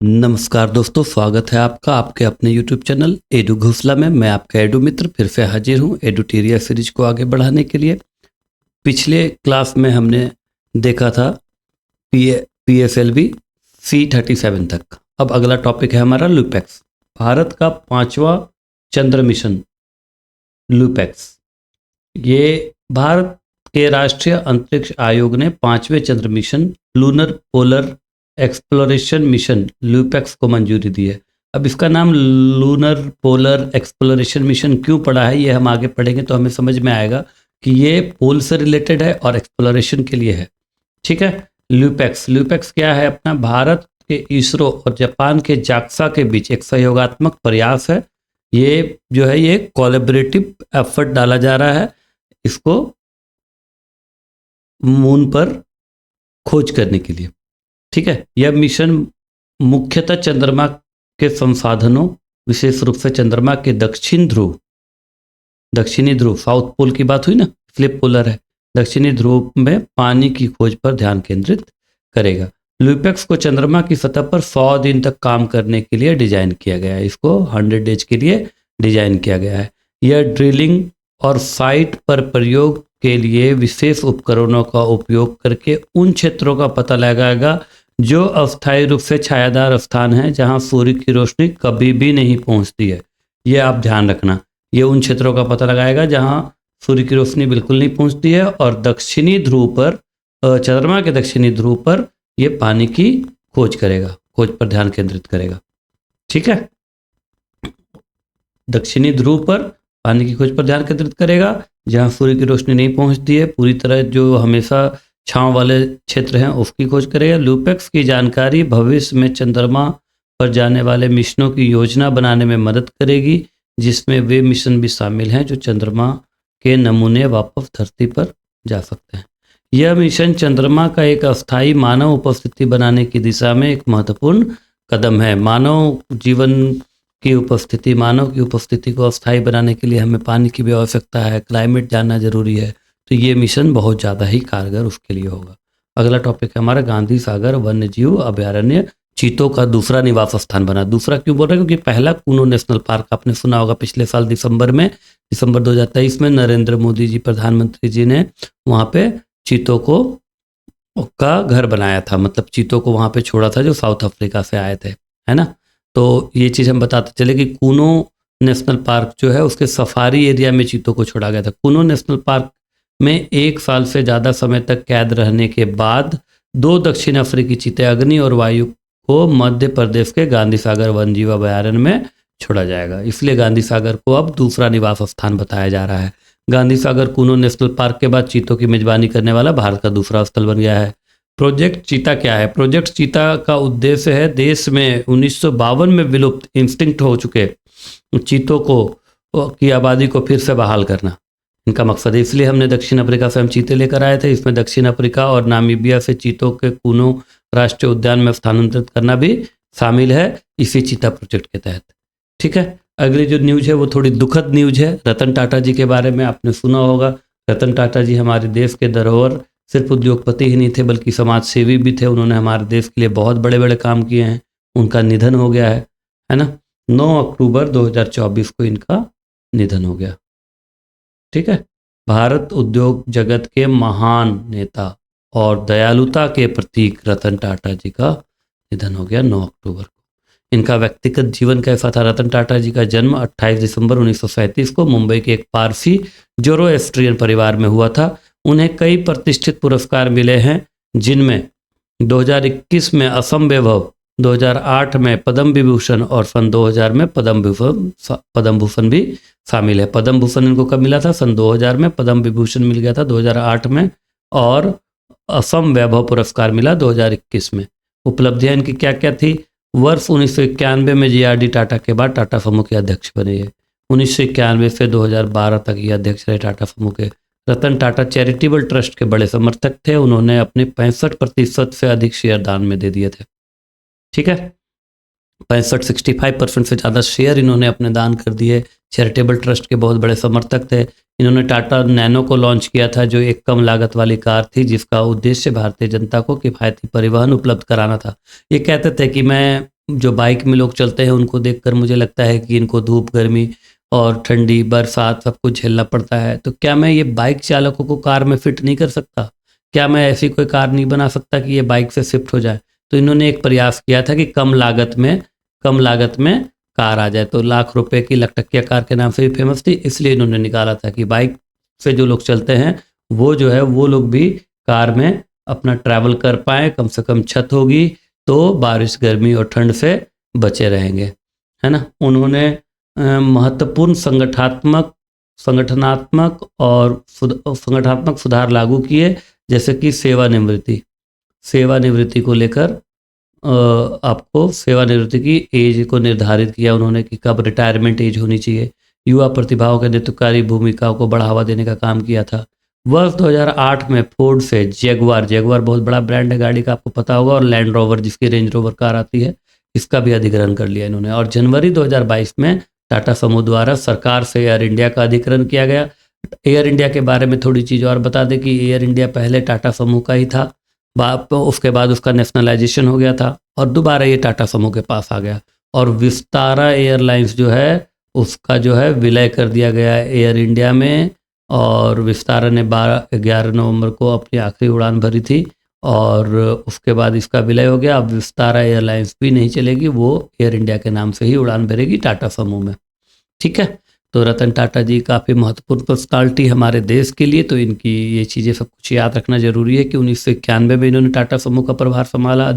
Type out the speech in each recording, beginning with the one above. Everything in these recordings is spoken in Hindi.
नमस्कार दोस्तों, स्वागत है आपका आपके अपने YouTube चैनल एडू घोसला में। मैं आपका एडू मित्र फिर से हाजिर हूँ एडुटेरिया सीरीज को आगे बढ़ाने के लिए। पिछले क्लास में हमने देखा था PSLV C-37 तक। अब अगला टॉपिक है हमारा लुपेक्स, भारत का 5वां चंद्र मिशन लुपेक्स। ये भारत के राष्ट्रीय अंतरिक्ष आयोग ने 5वें चंद्र mission lunar polar exploration mission LUPEX को मंजूरी दी है। अब इसका नाम लूनर पोलर एक्सप्लोरेशन मिशन क्यों पड़ा है, ये हम आगे पढ़ेंगे तो हमें समझ में आएगा कि ये पोल से रिलेटेड है और एक्सप्लोरेशन के लिए है। ठीक है, लुपेक्स क्या है? अपना भारत के इसरो और जापान के जाक्सा के बीच एक सहयोगात्मक प्रयास है। ये जो है ये कोलैबोरेटिव एफर्ट डाला जा रहा है इसको मून पर खोज करने के लिए। ठीक है, यह मिशन मुख्यतः चंद्रमा के संसाधनों, विशेष रूप से चंद्रमा के दक्षिणी ध्रुव साउथ पोल की बात हुई ना, इसलिए पोलर है, दक्षिणी ध्रुव में पानी की खोज पर ध्यान केंद्रित करेगा। लुपेक्स को चंद्रमा की सतह पर 100 दिन तक काम करने के लिए डिजाइन किया गया है। इसको 100 डेज के लिए डिजाइन किया गया है। यह ड्रिलिंग और साइट पर प्रयोग के लिए विशेष उपकरणों का उपयोग करके उन क्षेत्रों का पता लगाएगा जो अस्थायी रूप से छायादार स्थान है, जहां सूर्य की रोशनी कभी भी नहीं पहुंचती है। ये आप ध्यान रखना, ये उन क्षेत्रों का पता लगाएगा जहां सूर्य की रोशनी बिल्कुल नहीं पहुंचती है, और दक्षिणी ध्रुव पर, चंद्रमा के दक्षिणी ध्रुव पर ये पानी की खोज करेगा, खोज पर ध्यान केंद्रित करेगा। ठीक है, दक्षिणी ध्रुव पर पानी की खोज पर ध्यान केंद्रित करेगा जहां सूर्य की रोशनी नहीं पहुंचती है, पूरी तरह जो हमेशा छांव वाले क्षेत्र हैं उसकी खोज करेगा। लुपेक्स की जानकारी भविष्य में चंद्रमा पर जाने वाले मिशनों की योजना बनाने में मदद करेगी, जिसमें वे मिशन भी शामिल हैं जो चंद्रमा के नमूने वापस धरती पर जा सकते हैं। यह मिशन चंद्रमा का एक अस्थायी मानव उपस्थिति बनाने की दिशा में एक महत्वपूर्ण कदम है। मानव की उपस्थिति को अस्थायी बनाने के लिए हमें पानी की भी आवश्यकता है, क्लाइमेट जानना जरूरी है, तो ये मिशन बहुत ज़्यादा ही कारगर उसके लिए होगा। अगला टॉपिक है हमारा गांधी सागर वन्य जीव अभयारण्य, चीतों का दूसरा निवास स्थान बना। दूसरा क्यों बोल रहे हैं? क्योंकि पहला कूनो नेशनल पार्क आपने सुना होगा, पिछले साल दिसंबर 2023 में नरेंद्र मोदी जी प्रधानमंत्री जी ने वहाँ पे चीतों का घर बनाया था, मतलब चीतों को वहाँ पे छोड़ा था जो साउथ अफ्रीका से आए थे, है ना। तो ये चीज़ हम बताते चले कि कूनो नेशनल पार्क जो है उसके सफारी एरिया में चीतों को छोड़ा गया था। कूनो नेशनल पार्क में 1 साल से ज़्यादा समय तक कैद रहने के बाद 2 दक्षिण अफ्रीकी चीते अग्नि और वायु को मध्य प्रदेश के गांधी सागर वन्यजीव अभयारण्य में छोड़ा जाएगा। इसलिए गांधी सागर को अब दूसरा निवास स्थान बताया जा रहा है। गांधी सागर कूनो नेशनल पार्क के बाद चीतों की मेजबानी करने वाला भारत का दूसरा स्थल बन गया है। प्रोजेक्ट चीता क्या है? प्रोजेक्ट चीता का उद्देश्य है देश में 1952 में विलुप्त इंस्टिंक्ट हो चुके चीतों की आबादी को फिर से बहाल करना इनका मकसद है। इसलिए हमने दक्षिण अफ्रीका से हम चीते लेकर आए थे। इसमें दक्षिण अफ्रीका और नामीबिया से चीतों के कूनो राष्ट्रीय उद्यान में स्थानांतरित करना भी शामिल है इसी चीता प्रोजेक्ट के तहत। ठीक है, अगली जो न्यूज़ है वो थोड़ी दुखद न्यूज़ है। रतन टाटा जी के बारे में आपने सुना होगा। रतन टाटा जी हमारे देश के धरोहर, सिर्फ उद्योगपति ही नहीं थे बल्कि समाज सेवी भी थे। उन्होंने हमारे देश के लिए बहुत बड़े बड़े काम किए हैं। उनका निधन हो गया है ना। 9 अक्टूबर 2024 को इनका निधन हो गया। ठीक है, भारत उद्योग जगत के महान नेता और दयालुता के प्रतीक रतन टाटा जी का निधन हो गया 9 अक्टूबर को। इनका व्यक्तिगत जीवन कैसा था? रतन टाटा जी का जन्म 28 दिसंबर 1937 को मुंबई के एक पारसी जोरोएस्ट्रियन परिवार में हुआ था। उन्हें कई प्रतिष्ठित पुरस्कार मिले हैं, जिनमें 2021 में असम वैभव, 2008 में पद्म विभूषण और सन 2000 में पद्म भूषण भी शामिल है। पद्म भूषण इनको कब मिला था? सन 2000 में। पद्म विभूषण मिल गया था 2008 में, और असम वैभव पुरस्कार मिला 2021 में। उपलब्धियां इनकी क्या क्या थी? वर्ष 1991 में JRD टाटा के बाद टाटा समूह के अध्यक्ष बने। 1991 से 2012 तक ये अध्यक्ष रहे टाटा समूह के। रतन टाटा चैरिटेबल ट्रस्ट के बड़े समर्थक थे। उन्होंने अपने 65% से अधिक शेयर दान में दे दिए थे। ठीक है, 65% से ज़्यादा शेयर इन्होंने अपने दान कर दिए। चैरिटेबल ट्रस्ट के बहुत बड़े समर्थक थे। इन्होंने टाटा नैनो को लॉन्च किया था, जो एक कम लागत वाली कार थी जिसका उद्देश्य भारतीय जनता को किफ़ायती परिवहन उपलब्ध कराना था। ये कहते थे कि मैं जो बाइक में लोग चलते हैं उनको देखकर मुझे लगता है कि इनको धूप, गर्मी और ठंडी, बरसात सब कुछ झेलना पड़ता है। तो क्या मैं ये बाइक चालकों को कार में फिट नहीं कर सकता? क्या मैं ऐसी कोई कार नहीं बना सकता कि ये बाइक से शिफ्ट हो जाए? तो इन्होंने एक प्रयास किया था कि कम लागत में कार आ जाए। तो लाख रुपए की लखटकिया कार के नाम से भी फेमस थी, इसलिए इन्होंने निकाला था कि बाइक से जो लोग चलते हैं वो जो है वो लोग भी कार में अपना ट्रैवल कर पाएँ, कम से कम छत होगी तो बारिश, गर्मी और ठंड से बचे रहेंगे, है ना। उन्होंने महत्वपूर्ण संगठनात्मक सुधार लागू किए, जैसे कि सेवानिवृत्ति को लेकर आपको सेवानिवृत्ति की एज को निर्धारित किया उन्होंने कि कब रिटायरमेंट एज होनी चाहिए। युवा प्रतिभाओं के नेतृत्वकारी भूमिकाओं को बढ़ावा देने का काम किया था। वर्ष 2008 में फोर्ड से जैगुआर बहुत बड़ा ब्रांड है गाड़ी का, आपको पता होगा, और लैंड रोवर जिसकी रेंज रोवर कार आती है, इसका भी अधिग्रहण कर लिया इन्होंने। और जनवरी 2022 में टाटा समूह द्वारा सरकार से एयर इंडिया का अधिग्रहण किया गया। एयर इंडिया के बारे में थोड़ी चीज़ और बता दें कि एयर इंडिया पहले टाटा समूह का ही था, उसके बाद उसका नेशनलाइजेशन हो गया था और दोबारा ये टाटा समूह के पास आ गया। और विस्तारा एयरलाइंस जो है उसका जो है विलय कर दिया गया एयर इंडिया में, और विस्तारा ने 11 नवंबर को अपनी आखिरी उड़ान भरी थी और उसके बाद इसका विलय हो गया। अब विस्तारा एयरलाइंस भी नहीं चलेगी, वो एयर इंडिया के नाम से ही उड़ान भरेगी टाटा समूह में, ठीक है। तो रतन टाटा जी काफ़ी महत्वपूर्ण पर्सनालिटी हमारे देश के लिए, तो इनकी ये चीज़ें सब कुछ याद रखना जरूरी है कि 1991 में इन्होंने टाटा समूह का प्रभार संभाला,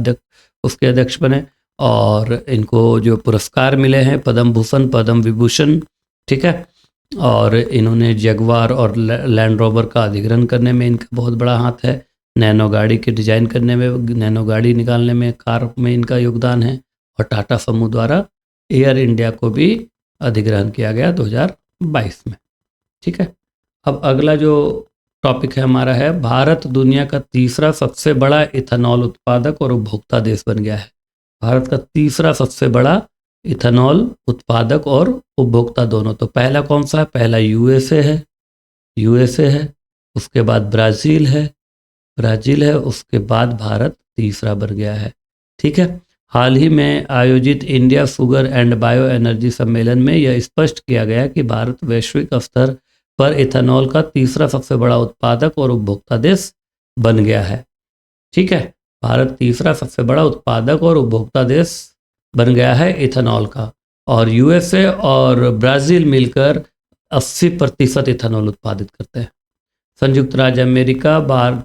उसके अध्यक्ष बने, और इनको जो पुरस्कार मिले हैं पद्म भूषण, पद्म विभूषण, ठीक है। और इन्होंने जगुआर और लैंड रोवर का अधिग्रहण करने में इनका बहुत बड़ा हाथ है। नैनो गाड़ी के डिजाइन करने में, नैनो गाड़ी निकालने में, कार में इनका योगदान है। और टाटा समूह द्वारा एयर इंडिया को भी अधिग्रहण किया गया 2022 में, ठीक है। अब अगला जो टॉपिक है हमारा है, भारत दुनिया का तीसरा सबसे बड़ा इथेनॉल उत्पादक और उपभोक्ता देश बन गया है। भारत का तीसरा सबसे बड़ा इथेनॉल उत्पादक और उपभोक्ता दोनों। तो पहला कौन सा है? पहला यूएसए है, उसके बाद ब्राज़ील है, उसके बाद भारत तीसरा बन गया है, ठीक है। हाल ही में आयोजित India sugar and bio energy सम्मेलन में यह स्पष्ट किया गया कि भारत वैश्विक स्तर पर इथेनॉल का तीसरा सबसे बड़ा उत्पादक और उपभोक्ता देश बन गया है, ठीक है। भारत तीसरा सबसे बड़ा उत्पादक और उपभोक्ता देश बन गया है इथेनॉल का, और यूएसए और ब्राज़ील मिलकर 80% इथेनॉल उत्पादित करते हैं। संयुक्त राज्य अमेरिका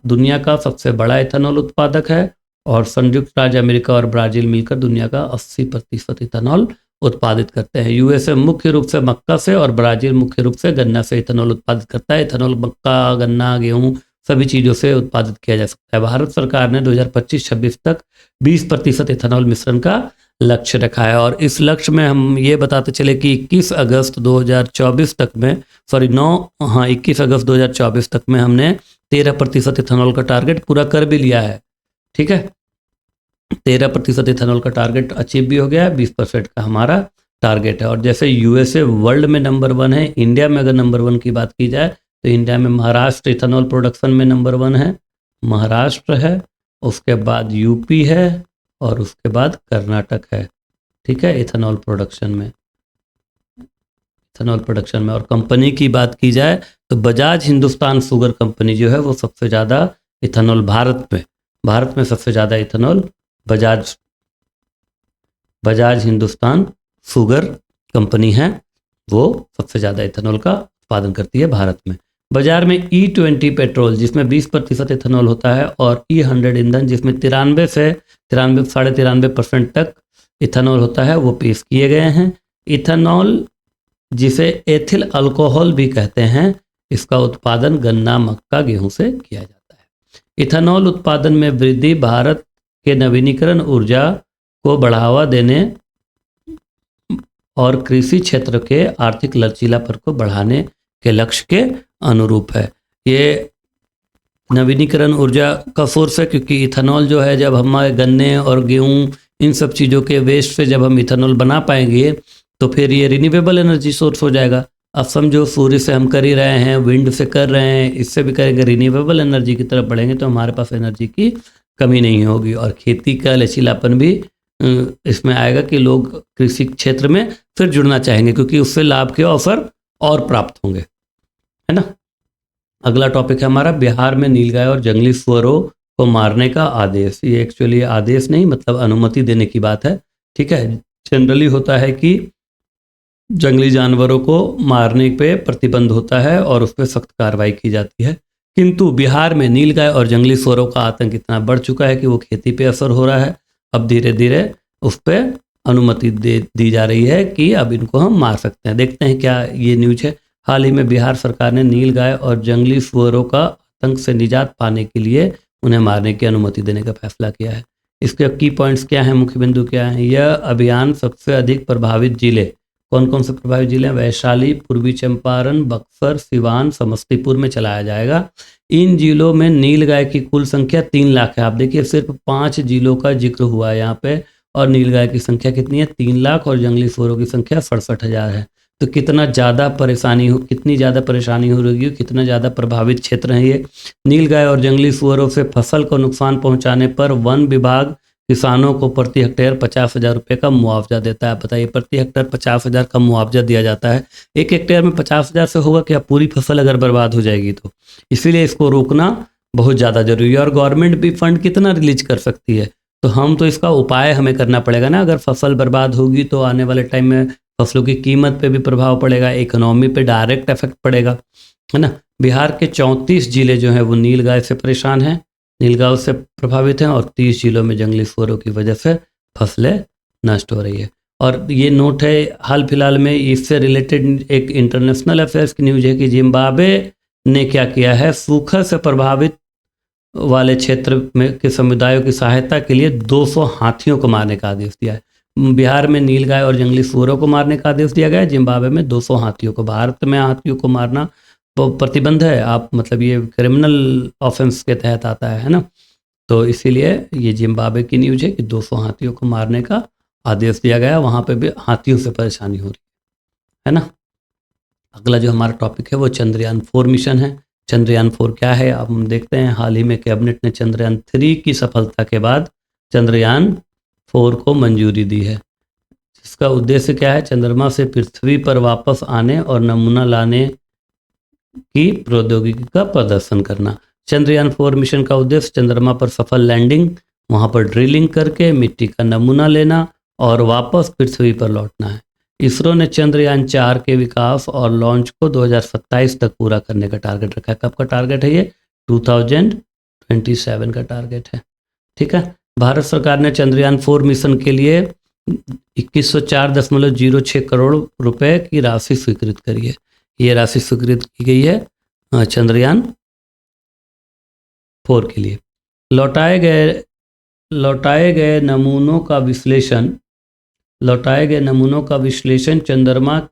दुनिया का सबसे बड़ा इथेनॉल उत्पादक है, और संयुक्त राज्य अमेरिका और ब्राज़ील मिलकर दुनिया का 80% इथेनॉल उत्पादित करते हैं। यूएसए मुख्य रूप से मक्का से और ब्राज़ील मुख्य रूप से गन्ना से इथेनॉल उत्पादित करता है। इथेनॉल मक्का, गन्ना, गेहूँ सभी चीज़ों से उत्पादित किया जा सकता है। भारत सरकार ने 2025-26 तक 20% इथेनॉल मिश्रण का लक्ष्य रखा है। और इस लक्ष्य में हम ये बताते चले कि 21 अगस्त 2024 तक में 21 अगस्त 2024 तक में हमने 13% इथेनॉल का टारगेट पूरा कर भी लिया है, ठीक है। 13% इथेनॉल का टारगेट अचीव भी हो गया है, 20% का हमारा टारगेट है। और जैसे यूएसए वर्ल्ड में नंबर 1 है, इंडिया में अगर नंबर 1 की बात की जाए तो इंडिया में महाराष्ट्र इथेनॉल प्रोडक्शन में नंबर 1 है, महाराष्ट्र है, उसके बाद यूपी है और उसके बाद कर्नाटक है, ठीक है, इथेनॉल प्रोडक्शन में। और कंपनी की बात की जाए तो बजाज हिंदुस्तान शुगर कंपनी जो है वो सबसे ज़्यादा इथेनॉल भारत में सबसे ज़्यादा ethanol Bajaj Hindustan sugar company है, वो सबसे ज़्यादा इथेनॉल का उत्पादन करती है भारत में। बाजार में E20 पेट्रोल जिसमें 20% इथेनॉल होता है और E100 ईंधन जिसमें 93 से 93.5% तक इथेनॉल होता है वो पेश किए गए हैं। इथेनॉल जिसे एथिल अल्कोहल भी कहते हैं, इसका उत्पादन गन्ना, मक्का, गेहूं से किया जाता है। इथेनॉल उत्पादन में वृद्धि भारत के नवीनीकरण ऊर्जा को बढ़ावा देने और कृषि क्षेत्र के आर्थिक लचीलापन को बढ़ाने के लक्ष्य के अनुरूप है। ये नवीनीकरण ऊर्जा का सोर्स है क्योंकि इथेनॉल जो है जब हमारे गन्ने और गेहूं इन सब चीज़ों के वेस्ट से जब हम इथेनॉल बना पाएंगे तो फिर ये रिन्यूएबल एनर्जी सोर्स हो जाएगा। अब समझो सूर्य से हम कर ही रहे हैं, विंड से कर रहे हैं, इससे भी करेंगे, रिन्यूएबल एनर्जी की तरफ बढ़ेंगे तो हमारे पास एनर्जी की कमी नहीं होगी और खेती का लचीलापन भी इसमें आएगा कि लोग कृषि क्षेत्र में फिर जुड़ना चाहेंगे, क्योंकि उससे लाभ के अवसर और प्राप्त होंगे, है ना। अगला टॉपिक है हमारा, बिहार में नीलगाय और जंगली सुअरों को मारने का आदेश। ये एक्चुअली आदेश नहीं, मतलब अनुमति देने की बात है, ठीक है। जनरली होता है कि जंगली जानवरों को मारने पे प्रतिबंध होता है और उस पर सख्त कार्रवाई की जाती है, किंतु बिहार में नीलगाय और जंगली सुअरों का आतंक इतना बढ़ चुका है कि वो खेती पे असर हो रहा है। अब धीरे धीरे उस पर अनुमति दी जा रही है कि अब इनको हम मार सकते हैं। देखते हैं क्या ये न्यूज है। हाल ही में बिहार सरकार ने नीलगाय और जंगली सुअरों का आतंक से निजात पाने के लिए उन्हें मारने की अनुमति देने का फैसला किया है। इसके की पॉइंट्स क्या हैं, मुख्य बिंदु क्या हैं। यह अभियान सबसे अधिक प्रभावित जिले कौन कौन से प्रभावित जिले हैं, वैशाली, पूर्वी चंपारण, बक्सर, सिवान, समस्तीपुर में चलाया जाएगा। इन जिलों में नीलगाय की कुल संख्या 3 लाख है। आप देखिए सिर्फ 5 जिलों का जिक्र हुआ है यहाँ पे, और नीलगाय की संख्या कितनी है, 3 लाख, और जंगली सुअरों की संख्या 67,000 है। तो कितनी ज़्यादा परेशानी हो रही है, कितना ज़्यादा प्रभावित क्षेत्र है ये। नीलगाय और जंगली सुअरों से फसल को नुकसान पहुंचाने पर वन विभाग किसानों को प्रति हेक्टेयर 50,000 रुपये का मुआवजा देता है। बताइए, प्रति हेक्टेयर 50,000 का मुआवजा दिया जाता है। एक हेक्टेयर में 50,000 से होगा क्या, पूरी फसल अगर बर्बाद हो जाएगी तो। इसीलिए इसको रोकना बहुत ज़्यादा जरूरी है। और गवर्नमेंट भी फंड कितना रिलीज कर सकती है, तो हम तो इसका उपाय हमें करना पड़ेगा ना। अगर फसल बर्बाद होगी तो आने वाले टाइम में फसलों की कीमत पे भी प्रभाव पड़ेगा, इकोनॉमी पे डायरेक्ट इफेक्ट पड़ेगा, है ना। बिहार के 34 जिले जो हैं वो नीलगाय से परेशान हैं, नीलगाय से प्रभावित हैं, और 30 जिलों में जंगली सुअरों की वजह से फसलें नष्ट हो रही है। और ये नोट है, हाल फिलहाल में इससे रिलेटेड एक इंटरनेशनल अफेयर्स की न्यूज है कि जिम्बाब्वे ने क्या किया है, सूखा से प्रभावित वाले क्षेत्र में के समुदायों की सहायता के लिए 200 हाथियों को मारने का आदेश दिया है। बिहार में नीलगाय और जंगली सुअरों को मारने का आदेश दिया गया है, जिम्बाब्वे में 200 हाथियों को। भारत में हाथियों को मारना प्रतिबंध है, आप मतलब ये क्रिमिनल ऑफेंस के तहत आता है ना। तो इसीलिए ये जिम्बाब्वे की न्यूज है कि 200 हाथियों को मारने का आदेश दिया गया, वहाँ पे भी हाथियों से परेशानी हो रही है ना। अगला जो हमारा टॉपिक है वो चंद्रयान 4 मिशन है। चंद्रयान 4 क्या है, अब हम देखते हैं। हाल ही में कैबिनेट ने चंद्रयान 3 की सफलता के बाद चंद्रयान 4 को मंजूरी दी है। इसका उद्देश्य क्या है, चंद्रमा से पृथ्वी पर वापस आने और नमूना लाने की प्रौद्योगिकी का प्रदर्शन करना। चंद्रयान 4 मिशन का उद्देश्य चंद्रमा पर सफल लैंडिंग, वहां पर ड्रिलिंग करके मिट्टी का नमूना लेना और वापस पृथ्वी पर लौटना है। इसरो ने चंद्रयान 4 के विकास और लॉन्च को 2027 तक पूरा करने का टारगेट रखा है। कब का टारगेट है ये, 2027 का टारगेट है, ठीक है। भारत सरकार ने चंद्रयान 4 मिशन के लिए 2104.06 करोड़ रुपए की राशि स्वीकृत करी है। ये राशि स्वीकृत की गई है चंद्रयान 4 के लिए। लौटाए गए नमूनों का विश्लेषण चंद्रमा और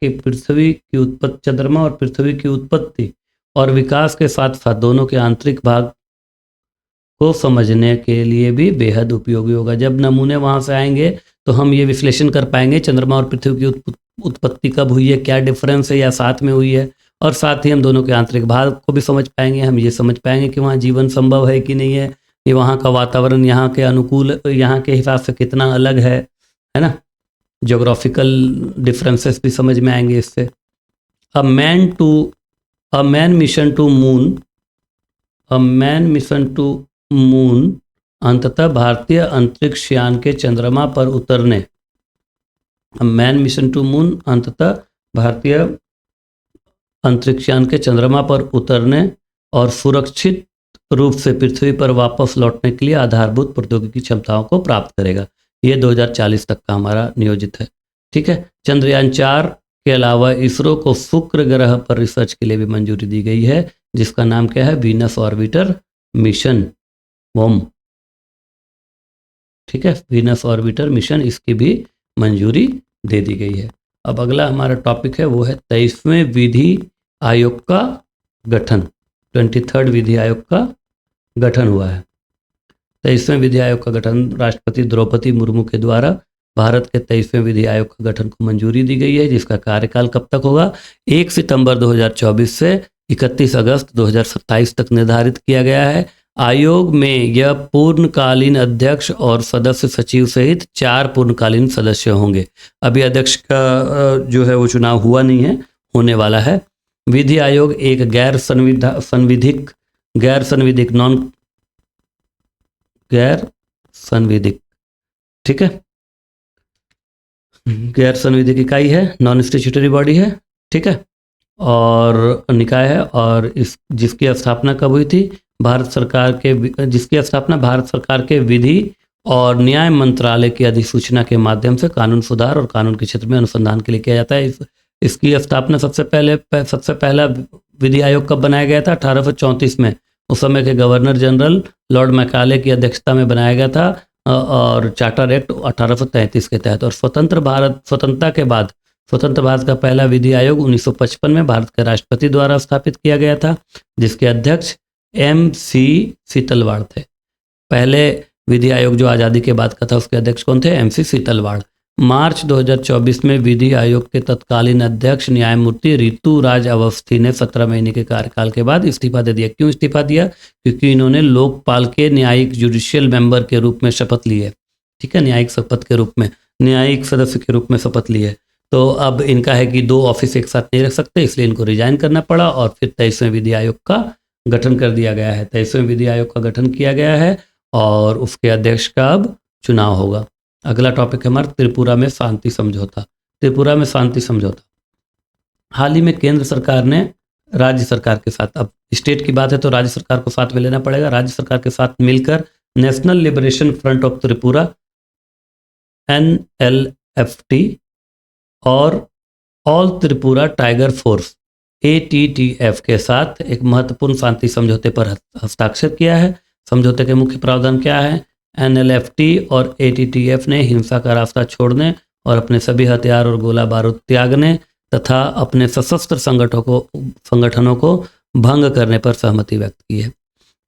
पृथ्वी की उत्पत्ति और विकास के साथ साथ दोनों के आंतरिक भाग को समझने के लिए भी बेहद उपयोगी होगा। जब नमूने वहां से आएंगे तो हम ये विश्लेषण कर पाएंगे चंद्रमा और पृथ्वी की उत्पत्ति कब हुई है, क्या डिफरेंस है या साथ में हुई है, और साथ ही हम दोनों के आंतरिक भाग को भी समझ पाएंगे। हम ये समझ पाएंगे कि वहाँ जीवन संभव है कि नहीं है, ये वहाँ का वातावरण यहाँ के अनुकूल, यहाँ के हिसाब से कितना अलग है ना। ज्योग्राफिकल डिफरेंसेस भी समझ में आएंगे इससे। A man mission to moon अंततः भारतीय अंतरिक्ष यान के चंद्रमा पर उतरने मैन मिशन टू मून अंततः भारतीय अंतरिक्ष यान के चंद्रमा पर उतरने और सुरक्षित रूप से पृथ्वी पर वापस लौटने के लिए आधारभूत प्रौद्योगिकी क्षमताओं को प्राप्त करेगा। ये 2040 तक का हमारा नियोजित है, ठीक है। चंद्रयान 4 के अलावा इसरो को शुक्र ग्रह पर रिसर्च के लिए भी मंजूरी दी गई है, जिसका नाम क्या है, वीनस ऑर्बिटर मिशन वोम, ठीक है। वीनस ऑर्बिटर मिशन, इसकी भी मंजूरी दे दी गई है। अब अगला हमारा टॉपिक है वो है 23वें विधि आयोग का गठन। 23rd विधि आयोग का गठन हुआ है। 23वें विधि आयोग का गठन राष्ट्रपति द्रौपदी मुर्मू के द्वारा भारत के 23वें विधि आयोग का गठन को मंजूरी दी गई है, जिसका कार्यकाल कब तक होगा, 1 सितंबर 2024 से 31 अगस्त 2027 तक निर्धारित किया गया है। आयोग में यह पूर्णकालीन अध्यक्ष और सदस्य सचिव सहित 4 पूर्णकालीन सदस्य होंगे। अभी अध्यक्ष का जो है वो चुनाव हुआ नहीं है, होने वाला है। विधि आयोग एक गैर संविधिक, ठीक है, गैर संविधिक इकाई है, नॉन स्टैट्यूटरी बॉडी है, ठीक है, और निकाय है। और इस जिसकी स्थापना कब हुई थी? जिसकी स्थापना भारत सरकार के विधि और न्याय मंत्रालय की अधिसूचना के माध्यम से कानून सुधार और कानून के क्षेत्र में अनुसंधान के लिए किया जाता है। इसकी स्थापना सबसे पहला विधि आयोग कब बनाया गया था? 1834 में। उस समय के गवर्नर जनरल लॉर्ड मैकाले की अध्यक्षता में बनाया गया था, और चार्टर एक्ट 1833 के तहत। और स्वतंत्रता भारत का पहला विधि आयोग 1955 में भारत के राष्ट्रपति द्वारा स्थापित किया गया था, जिसके अध्यक्ष MC सीतलवाड़ थे। पहले विधि आयोग जो आज़ादी के बाद का था, उसके अध्यक्ष कौन थे? MC सीतलवाड़। मार्च 2024 में विधि आयोग के तत्कालीन अध्यक्ष न्यायमूर्ति ऋतुराज अवस्थी ने 17 महीने के कार्यकाल के बाद इस्तीफा दे दिया। क्यों इस्तीफा दिया? क्योंकि इन्होंने लोकपाल के न्यायिक जुडिशियल मेंबर के रूप में शपथ ली है, ठीक है, न्यायिक सदस्य के रूप में शपथ ली है। तो अब इनका है कि 2 ऑफिस एक साथ नहीं रख सकते, इसलिए इनको रिजाइन करना पड़ा और फिर 23वें विधि आयोग का गठन कर दिया गया है। 23वें विधि आयोग का गठन किया गया है और उसके अध्यक्ष का अब चुनाव होगा। अगला टॉपिक है हमारा त्रिपुरा में शांति समझौता। त्रिपुरा में शांति समझौता हाल ही में केंद्र सरकार ने राज्य सरकार के साथ, अब स्टेट की बात है तो राज्य सरकार को साथ में लेना पड़ेगा, राज्य सरकार के साथ मिलकर national liberation front of Tripura NLFT और all Tripura tiger force ATTF के साथ एक महत्वपूर्ण शांति समझौते पर हस्ताक्षर किया है। समझौते के मुख्य प्रावधान क्या है? NLFT और ATTF ने हिंसा का रास्ता छोड़ने और अपने सभी हथियार और गोला बारूद त्यागने तथा अपने सशस्त्र संगठनों को भंग करने पर सहमति व्यक्त की है।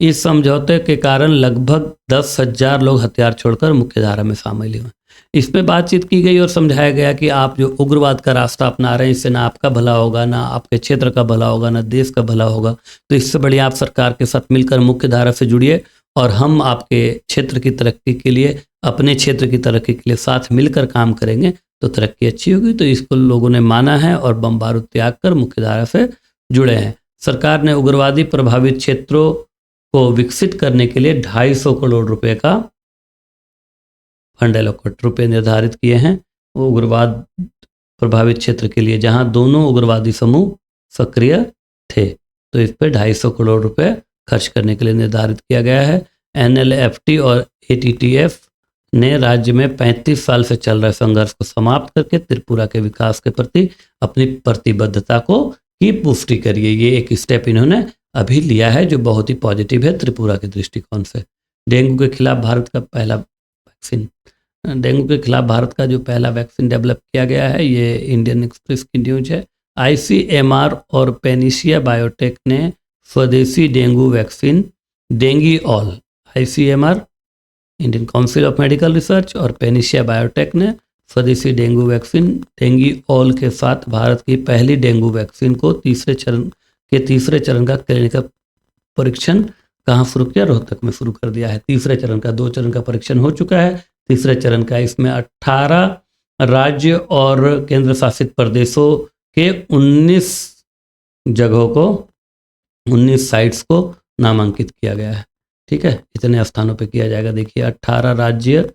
इस समझौते के कारण लगभग 10,000 लोग हथियार छोड़कर मुख्यधारा में शामिल हुए। इसमें बातचीत की गई और समझाया गया कि आप जो उग्रवाद का रास्ता अपना रहे हैं, इससे ना आपका भला होगा, ना आपके क्षेत्र का भला होगा, ना देश का भला होगा। तो इससे बढ़िया आप सरकार के साथ मिलकर मुख्यधारा से जुड़िए और हम आपके क्षेत्र की तरक्की के लिए, अपने क्षेत्र की तरक्की के लिए साथ मिलकर काम करेंगे तो तरक्की अच्छी होगी। तो इसको लोगों ने माना है और बम बारूद त्याग कर मुख्यधारा से जुड़े हैं। सरकार ने उग्रवादी प्रभावित क्षेत्रों को विकसित करने के लिए 250 करोड़ रुपए का फंड एलोकेट रुपए निर्धारित किए हैं वो उग्रवाद प्रभावित क्षेत्र के लिए, जहां दोनों उग्रवादी समूह सक्रिय थे। तो इस पर 250 करोड़ रुपए खर्च करने के लिए निर्धारित किया गया है। NLFT और ATTF ने राज्य में 35 साल से चल रहे संघर्ष को समाप्त करके त्रिपुरा के विकास के प्रति अपनी प्रतिबद्धता की पुष्टि करिए। ये एक स्टेप इन्होंने अभी लिया है जो बहुत ही पॉजिटिव है त्रिपुरा के दृष्टिकोण से। डेंगू के खिलाफ भारत का जो पहला वैक्सीन डेवलप किया गया है, ये इंडियन एक्सप्रेस की न्यूज है। ICMR और पेनिसिया बायोटेक ने स्वदेशी dengue vaccine dinghy all, ICMR Indian council of medical research और पेनिसिया बायोटेक ने स्वदेशी डेंगू वैक्सीन डेंगी ऑल के साथ भारत की पहली डेंगू वैक्सीन को तीसरे चरण का क्लिनिकल परीक्षण कहाँ शुरू किया? रोहतक में शुरू कर दिया है। तीसरे चरण का, 2 चरण का परीक्षण हो चुका है, तीसरे चरण का इसमें 18 राज्य और केंद्र शासित प्रदेशों के 19 जगहों को, 19 साइट्स को नामांकित किया गया है। ठीक है, इतने स्थानों पे किया जाएगा। देखिए 18 राज्य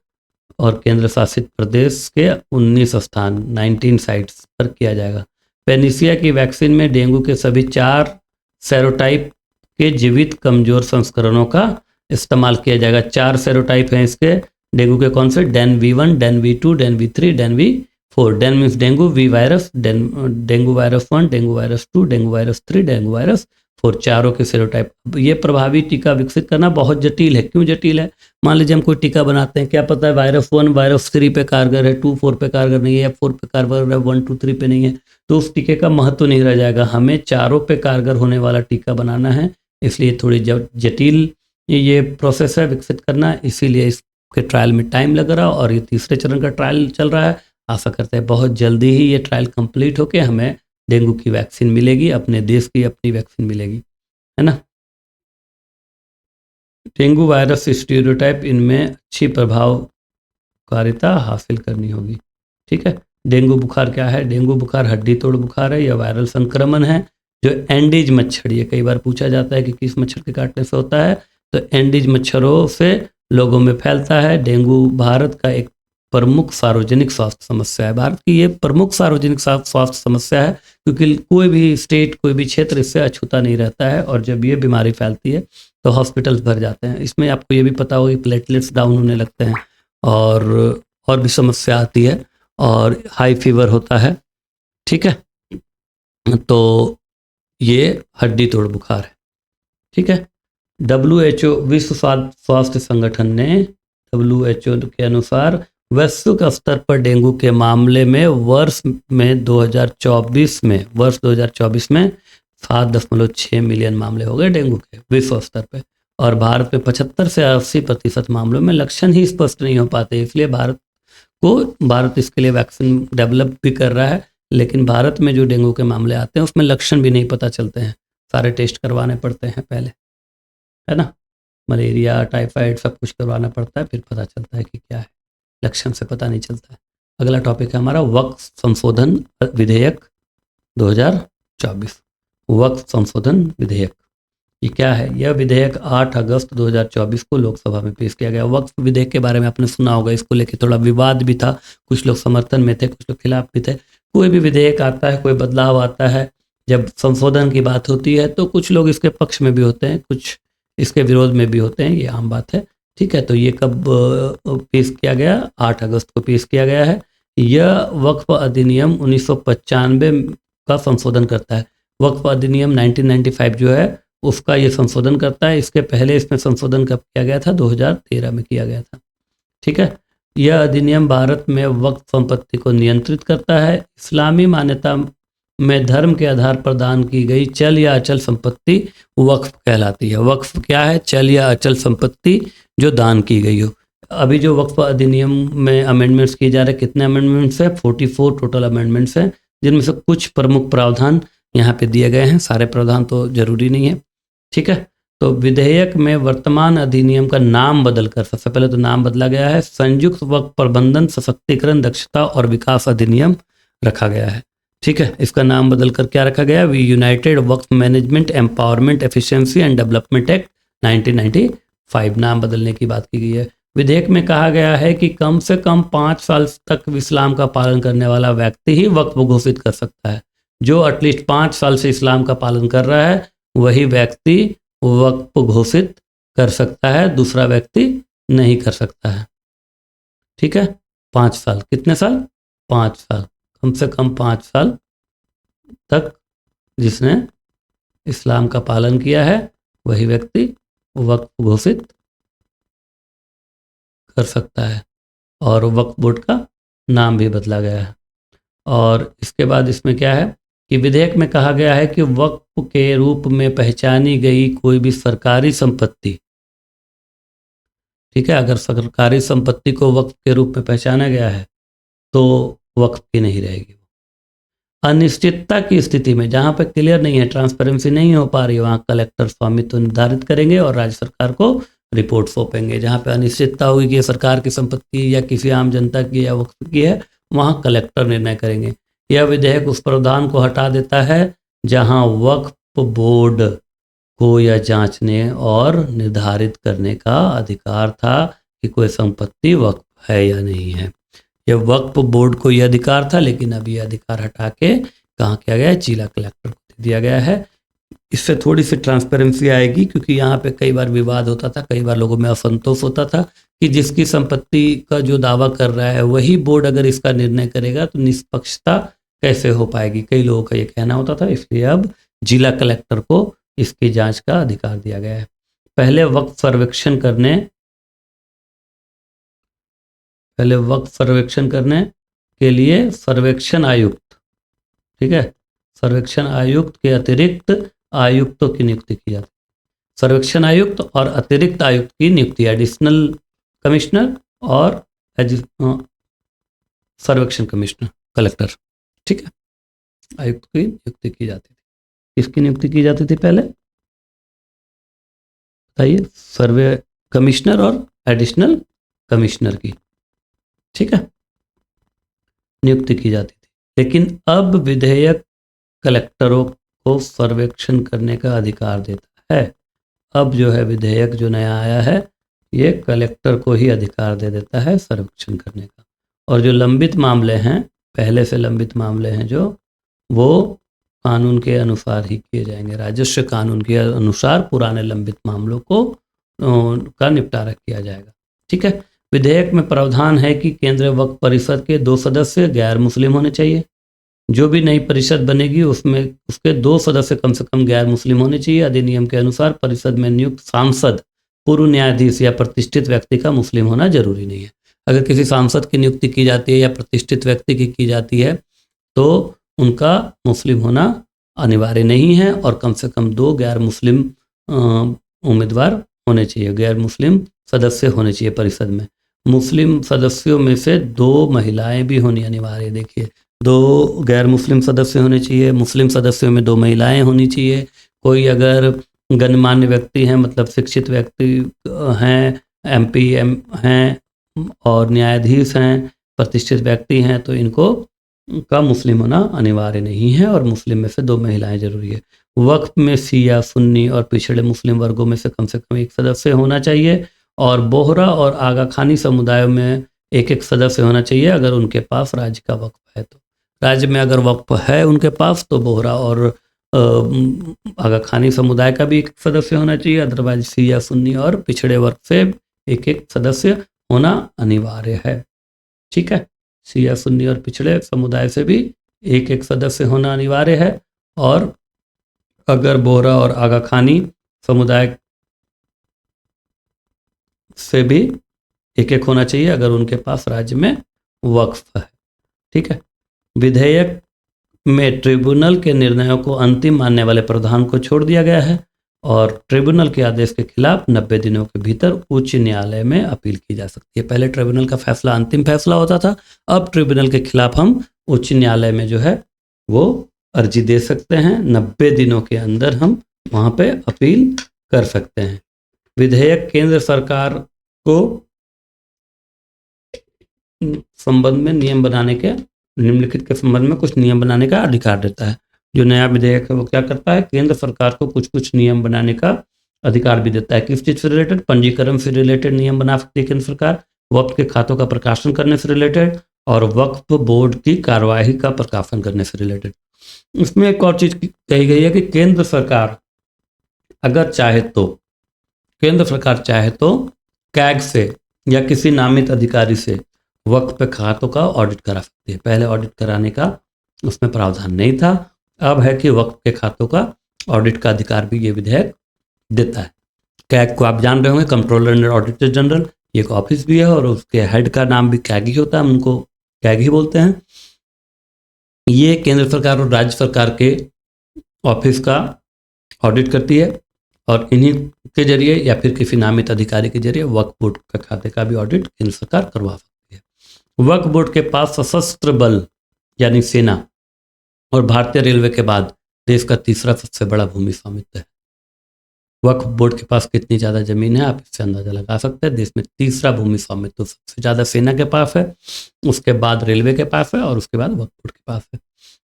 और केंद्र शासित प्रदेश के 19 स्थान, 19 साइट्स पर किया जाएगा। पेनिसिया की वैक्सीन में डेंगू के सभी 4 सेरोटाइप के जीवित कमजोर संस्करणों का इस्तेमाल किया जाएगा। 4 सेरोटाइप हैं इसके डेंगू के। कौन से? Den V1, den V2, den V3, den V4। Den means dengue, V virus, dengue virus 1, dengue virus 2, dengue virus 3, dengue virus 4, चारों के सेरोटाइप। ये प्रभावी टीका विकसित करना बहुत जटिल है। क्यों जटिल है? मान लीजिए हम कोई टीका बनाते हैं, क्या पता है वायरस 1 वायरस 3 पे कारगर है, 2 4 पे कारगर नहीं है, या 4 पे कारगर है, 1 2 3 पे नहीं है, तो उस टीके का महत्व नहीं रह जाएगा। हमें चारों पे कारगर होने वाला टीका बनाना है, इसलिए थोड़ी जटिल ये प्रोसेस है विकसित करना, इसीलिए इसके ट्रायल में टाइम लग रहा है और ये तीसरे चरण का ट्रायल चल रहा है। आशा करते हैं बहुत जल्दी ही ये ट्रायल कंप्लीट होकर हमें डेंगू की वैक्सीन मिलेगी, अपने देश की अपनी वैक्सीन मिलेगी, है ना। डेंगू वायरस स्टीरियोटाइप इनमें अच्छी प्रभावकारिता हासिल करनी होगी। ठीक है, डेंगू बुखार क्या है? डेंगू बुखार हड्डी तोड़ बुखार है, यह वायरल संक्रमण है जो एंडीज मच्छर, ये कई बार पूछा जाता है कि किस मच्छर के काटने से होता है, तो एंडीज मच्छरों से लोगों में फैलता है। डेंगू भारत का एक प्रमुख सार्वजनिक स्वास्थ्य समस्या है। भारत की ये प्रमुख सार्वजनिक स्वास्थ्य समस्या है क्योंकि कोई भी स्टेट, कोई भी क्षेत्र इससे अछूता नहीं रहता है, और जब ये बीमारी फैलती है तो हॉस्पिटल्स भर जाते हैं। इसमें आपको ये भी पता होगा कि प्लेटलेट्स डाउन होने लगते हैं और भी समस्या आती है और हाई फीवर होता है। ठीक है, तो ये हड्डी तोड़ बुखार है। ठीक है, WHO विश्व स्वास्थ्य संगठन ने WHO के अनुसार वैश्विक स्तर पर डेंगू के मामले में वर्ष 2024 में 7.6 मिलियन मामले हो गए डेंगू के विश्व स्तर पे, और भारत में 75 से 80% मामलों में लक्षण ही स्पष्ट नहीं हो पाते। इसलिए भारत इसके लिए वैक्सीन डेवलप भी कर रहा है, लेकिन भारत में जो डेंगू के मामले आते हैं उसमें लक्षण भी नहीं पता चलते हैं, सारे टेस्ट करवाने पड़ते हैं पहले, है ना। मलेरिया, टाइफाइड सब कुछ करवाना पड़ता है, फिर पता चलता है कि क्या है, लक्षण से पता नहीं चलता है। अगला टॉपिक है हमारा वक्फ संशोधन विधेयक 2024। वक्फ संशोधन विधेयक ये क्या है? यह विधेयक 8 अगस्त 2024 को लोकसभा में पेश किया गया। वक्फ विधेयक के बारे में आपने सुना होगा, इसको लेकर थोड़ा विवाद भी था, कुछ लोग समर्थन में थे, कुछ लोग खिलाफ भी थे। कोई भी विधेयक आता है, कोई बदलाव आता है, जब संशोधन की बात होती है तो कुछ लोग इसके पक्ष में भी होते हैं, कुछ इसके विरोध में भी होते हैं, ये आम बात है। ठीक है, तो ये कब पेश किया गया? 8 अगस्त को पेश किया गया है। यह वक्फ अधिनियम 1995 का संशोधन करता है। वक्फ अधिनियम 1995 जो है उसका ये संशोधन करता है। इसके पहले इसमें संशोधन कब किया गया था? 2013 में किया गया था। ठीक है, यह अधिनियम भारत में वक्फ संपत्ति को नियंत्रित करता है। इस्लामी मान्यता में धर्म के आधार पर दान की गई चल या अचल संपत्ति वक्फ कहलाती है। वक्फ क्या है? चल या अचल संपत्ति जो दान की गई हो। अभी जो वक्फ अधिनियम में अमेंडमेंट्स किए जा रहे हैं, कितने अमेंडमेंट्स हैं? 44 टोटल अमेंडमेंट्स हैं, जिनमें से कुछ प्रमुख प्रावधान यहाँ पे दिए गए हैं, सारे प्रावधान तो जरूरी नहीं है। ठीक है, तो विधेयक में वर्तमान अधिनियम का नाम बदलकर, सबसे पहले तो नाम बदला गया है, संयुक्त वक्फ प्रबंधन सशक्तिकरण दक्षता और विकास अधिनियम रखा गया है। ठीक है, इसका नाम बदलकर क्या रखा गया? United Waqf management empowerment efficiency and development act 1995 नाम बदलने की बात की गई है। विधेयक में कहा गया है कि कम से कम 5 साल तक इस्लाम का पालन करने वाला व्यक्ति ही वक्फ घोषित कर सकता है। जो एटलीस्ट 5 साल से इस्लाम का पालन कर रहा है वही व्यक्ति वक्फ घोषित कर सकता है, दूसरा व्यक्ति नहीं कर सकता है। ठीक है, 5 साल, कितने साल? 5 साल, कम से कम 5 साल तक जिसने इस्लाम का पालन किया है वही व्यक्ति वक्फ घोषित कर सकता है। और वक्फ बोर्ड का नाम भी बदला गया है। और इसके बाद इसमें क्या है कि विधेयक में कहा गया है कि वक्फ के रूप में पहचानी गई कोई भी सरकारी संपत्ति, ठीक है, अगर सरकारी संपत्ति को वक्फ के रूप में पहचाना गया है तो वक्फ की नहीं रहेगी। अनिश्चितता की स्थिति में, जहां पर क्लियर नहीं है, ट्रांसपेरेंसी नहीं हो पा रही, वहां कलेक्टर स्वामित्व निर्धारित करेंगे और राज्य सरकार को रिपोर्ट सौंपेंगे। जहां पर अनिश्चितता होगी कि सरकार की संपत्ति या किसी आम जनता की या वक्फ की है, वहां कलेक्टर निर्णय करेंगे। यह विधेयक उस प्रावधान को हटा देता है जहां वक्फ बोर्ड को यह जांचने और निर्धारित करने का अधिकार था कि कोई संपत्ति वक्फ है या नहीं है। यह वक्फ बोर्ड को यह अधिकार था, लेकिन अब यह अधिकार हटा के कहाँ किया गया है? जिला कलेक्टर को दे दिया गया है। इससे थोड़ी सी ट्रांसपेरेंसी आएगी, क्योंकि यहाँ पे कई बार विवाद होता था, कई बार लोगों में असंतोष होता था कि जिसकी संपत्ति का जो दावा कर रहा है वही बोर्ड अगर इसका निर्णय करेगा तो निष्पक्षता कैसे हो पाएगी, कई लोगों का ये कहना होता था। इसलिए अब जिला कलेक्टर को इसकी जांच का अधिकार दिया गया है। पहले वक्फ सर्वेक्षण करने के लिए सर्वेक्षण आयुक्त, ठीक है, सर्वेक्षण आयुक्त के अतिरिक्त आयुक्तों की नियुक्ति की जाती है। सर्वेक्षण आयुक्त और अतिरिक्त आयुक्त की नियुक्ति, एडिशनल कमिश्नर और सर्वेक्षण कमिश्नर, कलेक्टर, ठीक है, आयुक्त की नियुक्ति की जाती थी। किसकी नियुक्ति की जाती थी पहले? बताइए, सर्वे कमिश्नर और एडिशनल कमिश्नर की, ठीक है, नियुक्ति की जाती थी। लेकिन अब विधेयक कलेक्टरों को सर्वेक्षण करने का अधिकार देता है। अब जो है विधेयक जो नया आया है ये कलेक्टर को ही अधिकार दे देता है सर्वेक्षण करने का। और जो लंबित मामले हैं, पहले से लंबित मामले हैं जो, वो कानून के अनुसार ही किए जाएंगे, राजस्व कानून के अनुसार पुराने लंबित मामलों को का निपटारा किया जाएगा, ठीक है। विधेयक में प्रावधान है कि केंद्रीय वक्फ परिषद के 2 सदस्य गैर मुस्लिम होने चाहिए। जो भी नई परिषद बनेगी उसमें उसके 2 सदस्य कम से कम गैर मुस्लिम होने चाहिए। अधिनियम के अनुसार परिषद में नियुक्त सांसद, पूर्व न्यायाधीश या प्रतिष्ठित व्यक्ति का मुस्लिम होना जरूरी नहीं है। अगर किसी सांसद की नियुक्ति की जाती है या प्रतिष्ठित व्यक्ति की जाती है तो उनका मुस्लिम होना अनिवार्य नहीं है, और कम से कम 2 गैर मुस्लिम उम्मीदवार होने चाहिए, गैर मुस्लिम सदस्य होने चाहिए परिषद में। मुस्लिम सदस्यों में से 2 महिलाएं भी होनी अनिवार्य है। देखिए, 2 गैर मुस्लिम सदस्य होने चाहिए, मुस्लिम सदस्यों में 2 महिलाएं होनी चाहिए। कोई अगर गणमान्य व्यक्ति हैं, मतलब शिक्षित व्यक्ति हैं, MP हैं और न्यायाधीश हैं, प्रतिष्ठित व्यक्ति हैं, तो इनको का मुस्लिम होना अनिवार्य नहीं है, और मुस्लिम में से 2 महिलाएं जरूरी है। वक्फ में शिया, सुन्नी और पिछड़े मुस्लिम वर्गों में से कम 1 सदस्य होना चाहिए, और बोहरा और आगा खानी समुदायों में 1 सदस्य होना चाहिए अगर उनके पास राज्य का वक्फ है। तो राज्य में अगर वक्फ है उनके पास तो बोहरा और आगा खानी समुदाय का भी 1 सदस्य होना चाहिए, अदरवाइज शिया, सुन्नी और पिछड़े वर्ग से 1 सदस्य होना अनिवार्य है, ठीक है। शिया, सुन्नी और पिछड़े समुदाय से भी 1 सदस्य होना अनिवार्य है, और अगर बोहरा और आगा खानी समुदाय से भी 1 होना चाहिए अगर उनके पास राज्य में वक्फ है, ठीक है। विधेयक में ट्रिब्यूनल के निर्णयों को अंतिम मानने वाले प्रावधान को छोड़ दिया गया है, और ट्रिब्यूनल के आदेश के खिलाफ 90 दिनों के भीतर उच्च न्यायालय में अपील की जा सकती है। पहले ट्रिब्यूनल का फैसला अंतिम फैसला होता था, अब ट्रिब्यूनल के खिलाफ हम उच्च न्यायालय में जो है वो अर्जी दे सकते हैं। 90 दिनों के अंदर हम वहाँ पे अपील कर सकते हैं। विधेयक केंद्र सरकार को संबंध में नियम बनाने के, निम्नलिखित के संबंध में कुछ नियम बनाने का अधिकार देता है। जो नया विधेयक है वो क्या करता है, केंद्र सरकार को कुछ नियम बनाने का अधिकार भी देता है। किस चीज से रिलेटेड, पंजीकरण से रिलेटेड नियम बना सकती है केंद्र सरकार, वक्फ के खातों का प्रकाशन करने से रिलेटेड, और वक्फ बोर्ड की कार्यवाही का प्रकाशन करने से रिलेटेड। इसमें एक और चीज कही गई है कि केंद्र सरकार अगर चाहे तो, केंद्र सरकार चाहे तो कैग से या किसी नामित अधिकारी से वक्फ पे खातों का ऑडिट करा सकती है। पहले ऑडिट कराने का उसमें प्रावधान नहीं था, अब है कि वक्फ के खातों का ऑडिट का अधिकार भी ये विधेयक देता है। कैग को आप जान रहे होंगे, कंट्रोलर एंड ऑडिटर जनरल, ये एक ऑफिस भी है और उसके हेड का नाम भी कैग ही होता है, हम उनको कैग ही बोलते हैं। ये केंद्र सरकार और राज्य सरकार के ऑफिस का ऑडिट करती है, और इन्हीं के जरिए या फिर किसी नामित अधिकारी के जरिए वक्फ बोर्ड का खाते का भी ऑडिट केंद्र सरकार करवा सकती है। वक्फ बोर्ड के पास सशस्त्र बल यानी सेना और भारतीय रेलवे के बाद देश का तीसरा सबसे बड़ा भूमि स्वामित्व है। वक्फ बोर्ड के पास कितनी ज़्यादा जमीन है आप इससे अंदाजा लगा सकते हैं। देश में तीसरा भूमि स्वामित्व सबसे ज़्यादा सेना के पास है, उसके बाद रेलवे के पास है, और उसके बाद वक्फ बोर्ड के पास है।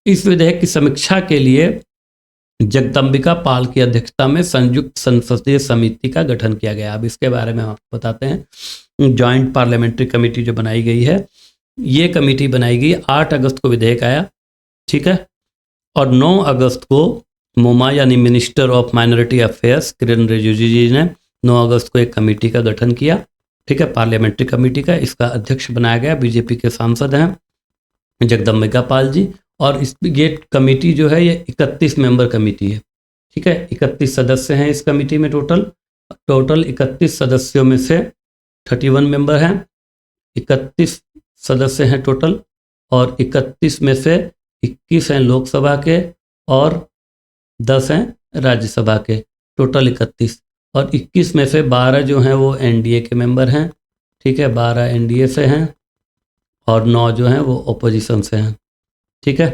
इस विधेयक की समीक्षा के लिए जगदम्बिका पाल की अध्यक्षता में संयुक्त संसदीय समिति का गठन किया गया। अब इसके बारे में हम आपको बताते हैं। जॉइंट पार्लियामेंट्री कमेटी जो बनाई गई है, ये कमेटी बनाई गई 8 अगस्त को विधेयक आया, ठीक है, और 9 अगस्त को मोमा यानी मिनिस्टर ऑफ माइनॉरिटी अफेयर्स किरण रिजिजू जी ने 9 अगस्त को एक कमेटी का गठन किया, ठीक है, पार्लियामेंट्री कमेटी का। इसका अध्यक्ष बनाया गया बीजेपी के सांसद हैं जगदम्बिका पाल जी, और ये कमेटी जो है ये 31 मेंबर कमेटी है, ठीक है। 31 सदस्य हैं इस कमेटी में टोटल 31 सदस्यों में से 31 मेंबर हैं, 31 सदस्य हैं टोटल, और 31 में से 21 हैं लोकसभा के और 10 हैं राज्यसभा के, टोटल 31। और 21 में से 12 जो हैं वो एनडीए के मेंबर हैं, ठीक है, 12 एनडीए से हैं, और 9 जो हैं वो ओपोजिशन से हैं, ठीक है,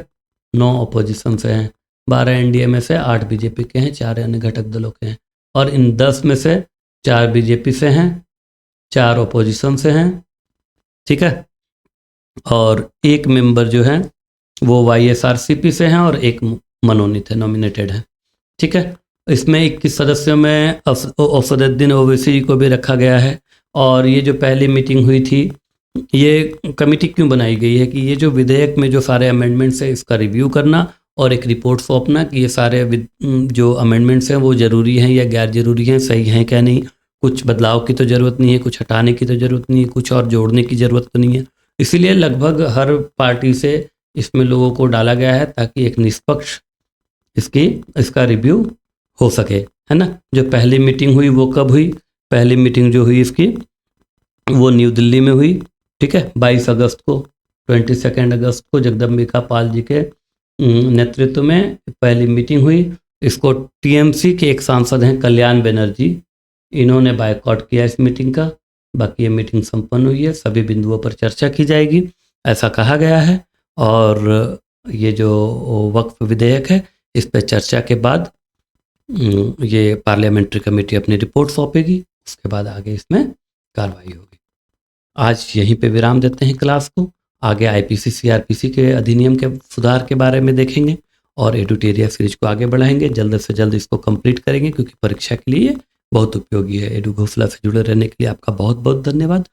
9 ओपोजिशन से हैं। 12 एनडीए में से 8 बीजेपी के हैं, 4 अन्य घटक दलों के हैं, और इन 10 में से 4 बीजेपी से हैं, 4 अपोजिशन से हैं, ठीक है, और 1 मेंबर जो है वो वाईएसआरसीपी से हैं और 1 मनोनीत है, नॉमिनेटेड है, ठीक है। इसमें 21 सदस्यों में असदुद्दीन ओवैसी को भी रखा गया है। और ये जो पहली मीटिंग हुई थी, ये कमेटी क्यों बनाई गई है कि ये जो विधेयक में जो सारे अमेंडमेंट्स हैं इसका रिव्यू करना और एक रिपोर्ट सौंपना कि ये सारे जो अमेंडमेंट्स हैं वो ज़रूरी हैं या गैर ज़रूरी हैं, सही हैं क्या नहीं, कुछ बदलाव की तो ज़रूरत नहीं है, कुछ हटाने की तो ज़रूरत नहीं है, कुछ और जोड़ने की ज़रूरत तो नहीं है। इसीलिए लगभग हर पार्टी से इसमें लोगों को डाला गया है ताकि एक निष्पक्ष इसका रिव्यू हो सके, है ना। जो पहली मीटिंग हुई वो कब हुई? पहली मीटिंग जो हुई इसकी वो न्यू दिल्ली में हुई, ठीक है, 22 अगस्त को, 22 अगस्त को जगदम्बिका पाल जी के नेतृत्व में पहली मीटिंग हुई। इसको टीएमसी के एक सांसद हैं कल्याण बनर्जी, इन्होंने बायकॉट किया इस मीटिंग का। बाकी ये मीटिंग संपन्न हुई है, सभी बिंदुओं पर चर्चा की जाएगी ऐसा कहा गया है। और ये जो वक्फ विधेयक है इस पर चर्चा के बाद ये पार्लियामेंट्री कमेटी अपनी रिपोर्ट सौंपेगी, उसके बाद आगे इसमें कार्रवाई होगी। आज यहीं पे विराम देते हैं क्लास को। आगे आईपीसी सीआरपीसी के अधिनियम के सुधार के बारे में देखेंगे और एडुटेरिया सीरीज को आगे बढ़ाएंगे। जल्द से जल्द इसको कंप्लीट करेंगे क्योंकि परीक्षा के लिए बहुत उपयोगी है। एडु घोषला से जुड़े रहने के लिए आपका बहुत बहुत धन्यवाद।